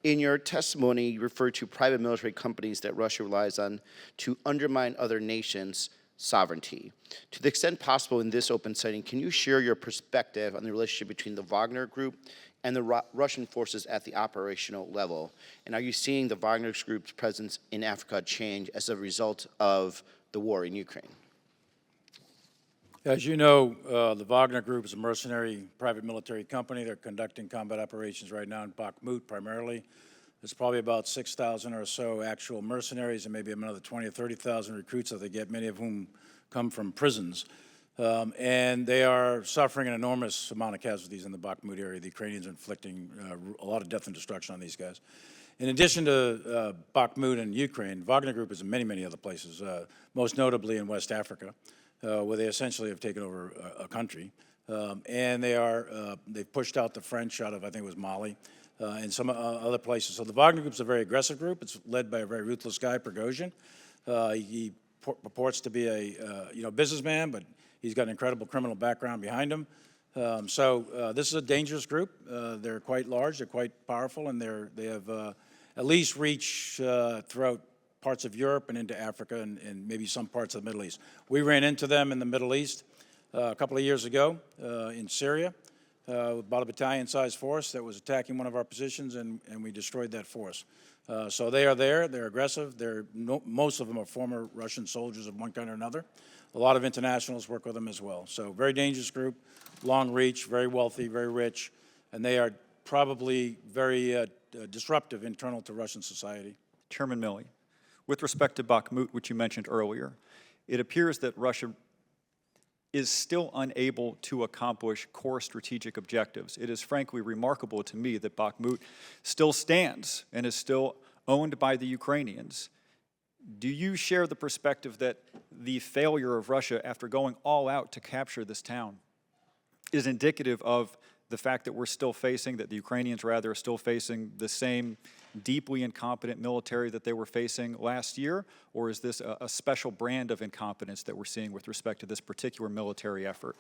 In your testimony, you referred to private military companies that Russia relies on to undermine other nations' sovereignty. To the extent possible in this open setting, can you share your perspective on the relationship between the Wagner Group and the Russian forces at the operational level? And are you seeing the Wagner Group's presence in Africa change as a result of the war in Ukraine? As you know, the Wagner Group is a mercenary private military company. They're conducting combat operations right now in Bakhmut primarily. There's probably about 6,000 or so actual mercenaries and maybe another 20 or 30,000 recruits that they get, many of whom come from prisons. And they are suffering an enormous amount of casualties in the Bakhmut area. The Ukrainians are inflicting a lot of death and destruction on these guys. In addition to Bakhmut and Ukraine, Wagner Group is in many, many other places, most notably in West Africa, where they essentially have taken over a country. And they've pushed out the French out of, I think it was Mali, and some other places. So the Wagner Group's a very aggressive group. It's led by a very ruthless guy, Prigozhin. He purports to be a businessman, but he's got an incredible criminal background behind him. So this is a dangerous group. They're quite large, they're quite powerful, and they have at least reach throughout parts of Europe and into Africa and maybe some parts of the Middle East. We ran into them in the Middle East a couple of years ago in Syria, about a battalion-sized force that was attacking one of our positions, and we destroyed that force. So they are there, they're aggressive, most of them are former Russian soldiers of one kind or another. A lot of internationals work with them as well. So very dangerous group, long reach, very wealthy, very rich, and they are probably very disruptive internal to Russian society. Chairman Milley, with respect to Bakhmut, which you mentioned earlier, it appears that Russia is still unable to accomplish core strategic objectives. It is frankly remarkable to me that Bakhmut still stands and is still owned by the Ukrainians. Do you share the perspective that the failure of Russia after going all out to capture this town is indicative of the fact that we're still facing, that the Ukrainians rather are still facing the same deeply incompetent military that they were facing last year? Or is this a special brand of incompetence that we're seeing with respect to this particular military effort?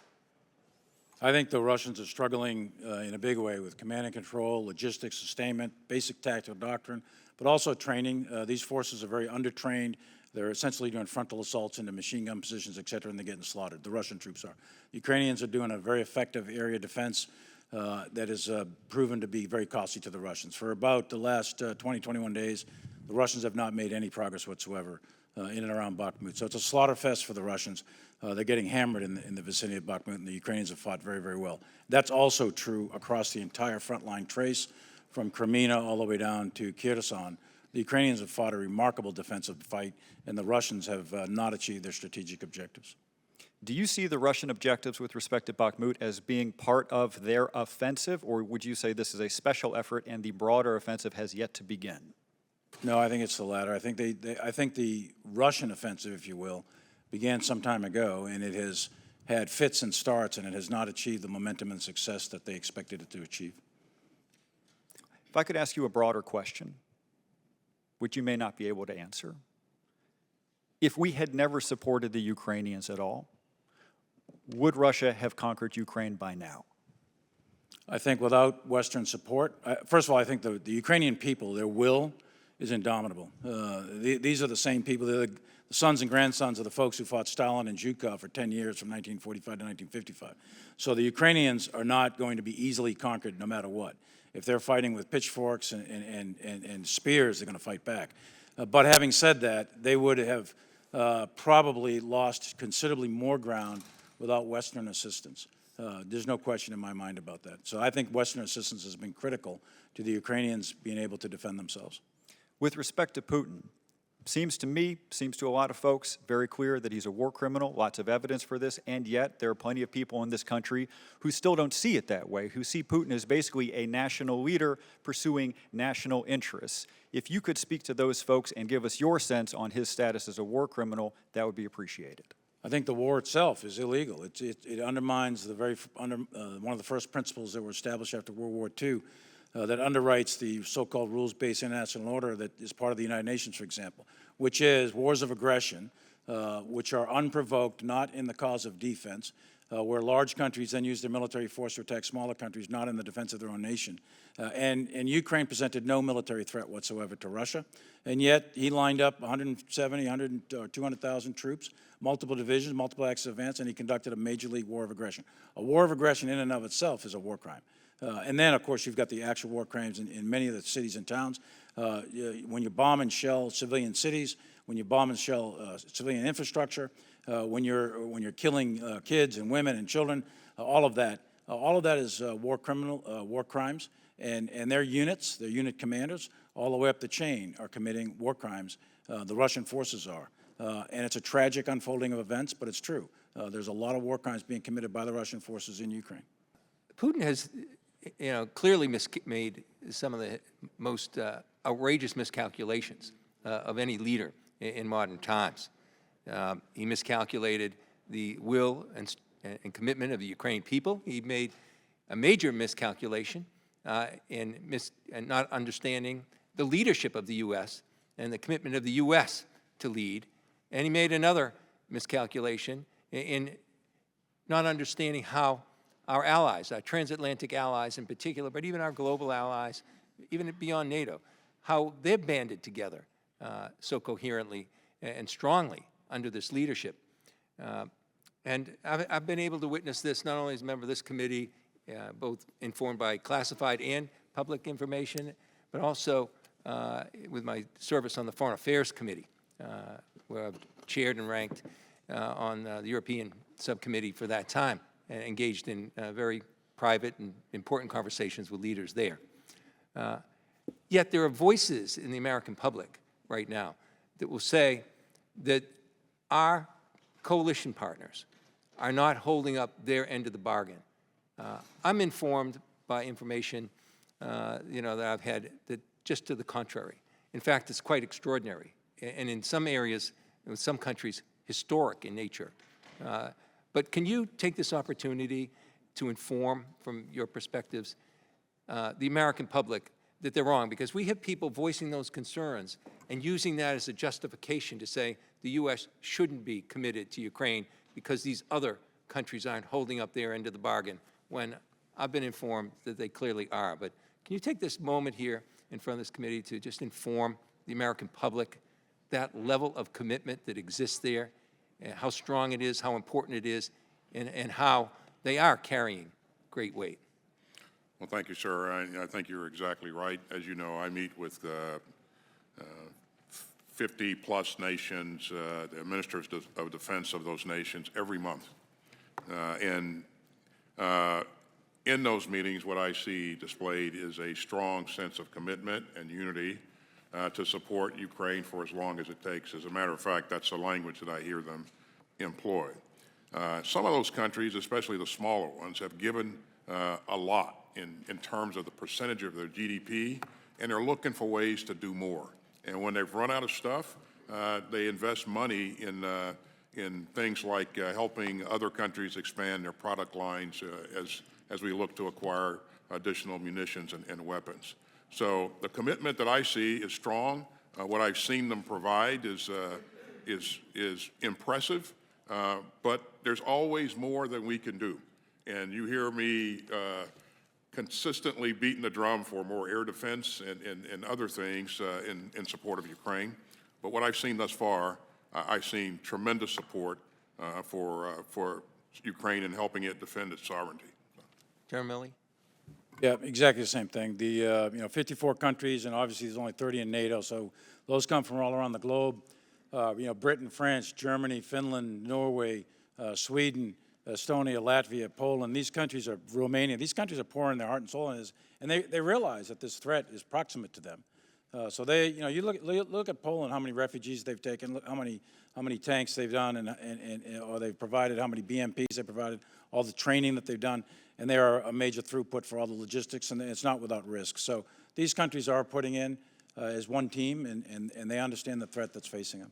I think the Russians are struggling in a big way with command and control, logistics, sustainment, basic tactical doctrine, but also training. These forces are very undertrained. They're essentially doing frontal assaults into machine gun positions, et cetera, and they're getting slaughtered. The Russian troops are. The Ukrainians are doing a very effective area defense that is proven to be very costly to the Russians. For about the last 20, 21 days, the Russians have not made any progress whatsoever in and around Bakhmut. So it's a slaughter fest for the Russians. They're getting hammered in the vicinity of Bakhmut, and the Ukrainians have fought very, very well. That's also true across the entire frontline trace, from Crimea all the way down to Kherson. The Ukrainians have fought a remarkable defensive fight, and the Russians have not achieved their strategic objectives. Do you see the Russian objectives with respect to Bakhmut as being part of their offensive, or would you say this is a special effort and the broader offensive has yet to begin? No, I think it's the latter. I think I think the Russian offensive, if you will, began some time ago, and it has had fits and starts, and it has not achieved the momentum and success that they expected it to achieve. If I could ask you a broader question, which you may not be able to answer. If we had never supported the Ukrainians at all, would Russia have conquered Ukraine by now? I think without Western support, first of all, I think the Ukrainian people, their will is indomitable. These are the same people, they're the sons and grandsons of the folks who fought Stalin and Zhukov for 10 years from 1945 to 1955. So the Ukrainians are not going to be easily conquered no matter what. If they're fighting with pitchforks and spears, they're going to fight back. But having said that, they would have probably lost considerably more ground without Western assistance. There's no question in my mind about that. So I think Western assistance has been critical to the Ukrainians being able to defend themselves. With respect to Putin, seems to me, seems to a lot of folks, very clear that he's a war criminal, lots of evidence for this, and yet there are plenty of people in this country who still don't see it that way, who see Putin as basically a national leader pursuing national interests. If you could speak to those folks and give us your sense on his status as a war criminal, that would be appreciated. I think the war itself is illegal. It undermines one of the first principles that were established after World War II that underwrites the so-called rules-based international order that is part of the United Nations, for example, which is wars of aggression, which are unprovoked, not in the cause of defense, where large countries then use their military force to attack smaller countries, not in the defense of their own nation. And Ukraine presented no military threat whatsoever to Russia, and yet he lined up 170, 100, or 200,000 troops, multiple divisions, multiple acts of advance, and he conducted a major league war of aggression. A war of aggression in and of itself is a war crime. And then, of course, you've got the actual war crimes in many of the cities and towns. When you bomb and shell civilian cities, when you bomb and shell civilian infrastructure, when you're killing kids and women and children, all of that is war crimes, and their units, their unit commanders, all the way up the chain are committing war crimes. The Russian forces are, and it's a tragic unfolding of events, but it's true. There's a lot of war crimes being committed by the Russian forces in Ukraine. Putin has, clearly made some of the most outrageous miscalculations of any leader in modern times. He miscalculated the will and commitment of the Ukrainian people. He made a major miscalculation in not understanding the leadership of the U.S. and the commitment of the U.S. to lead. And he made another miscalculation in not understanding how our allies, our transatlantic allies in particular, but even our global allies, even beyond NATO, how they're banded together so coherently and strongly under this leadership. And I've been able to witness this not only as a member of this committee, both informed by classified and public information, but also with my service on the Foreign Affairs Committee, where I've chaired and ranked on the European subcommittee for that time, and engaged in very private and important conversations with leaders there. Yet there are voices in the American public right now that will say that our coalition partners are not holding up their end of the bargain. I'm informed by information that I've had that just to the contrary. In fact, it's quite extraordinary, and in some areas, in some countries, historic in nature. But can you take this opportunity to inform, from your perspectives, the American public that they're wrong? Because we have people voicing those concerns and using that as a justification to say the U.S. shouldn't be committed to Ukraine because these other countries aren't holding up their end of the bargain, when I've been informed that they clearly are. But can you take this moment here in front of this committee to just inform the American public that level of commitment that exists there, and how strong it is, how important it is, and how they are carrying great weight? Well, thank you, sir. I think you're exactly right. As you know, I meet with 50-plus nations, the ministers of defense of those nations every month. And in those meetings, what I see displayed is a strong sense of commitment and unity to support Ukraine for as long as it takes. As a matter of fact, that's the language that I hear them employ. Some of those countries, especially the smaller ones, have given a lot in terms of the percentage of their GDP, and they're looking for ways to do more. And when they've run out of stuff, they invest money in things like helping other countries expand their product lines as we look to acquire additional munitions and weapons. So the commitment that I see is strong. What I've seen them provide is impressive, but there's always more that we can do. And you hear me consistently beating the drum for more air defense and other things in support of Ukraine. But what I've seen thus far, I've seen tremendous support for Ukraine and helping it defend its sovereignty. Chairman Milley? Yeah, exactly the same thing. The 54 countries, and obviously there's only 30 in NATO, so those come from all around the globe. Britain, France, Germany, Finland, Norway, Sweden, Estonia, Latvia, Poland, these countries are, Romania, these countries are pouring their heart and soul in this, and they realize that this threat is proximate to them. So they, you look at Poland, how many refugees they've taken, look how many tanks they've done, or they've provided, how many BMPs they've provided, all the training that they've done, and they are a major throughput for all the logistics, and it's not without risk. So these countries are putting in as one team, and they understand the threat that's facing them.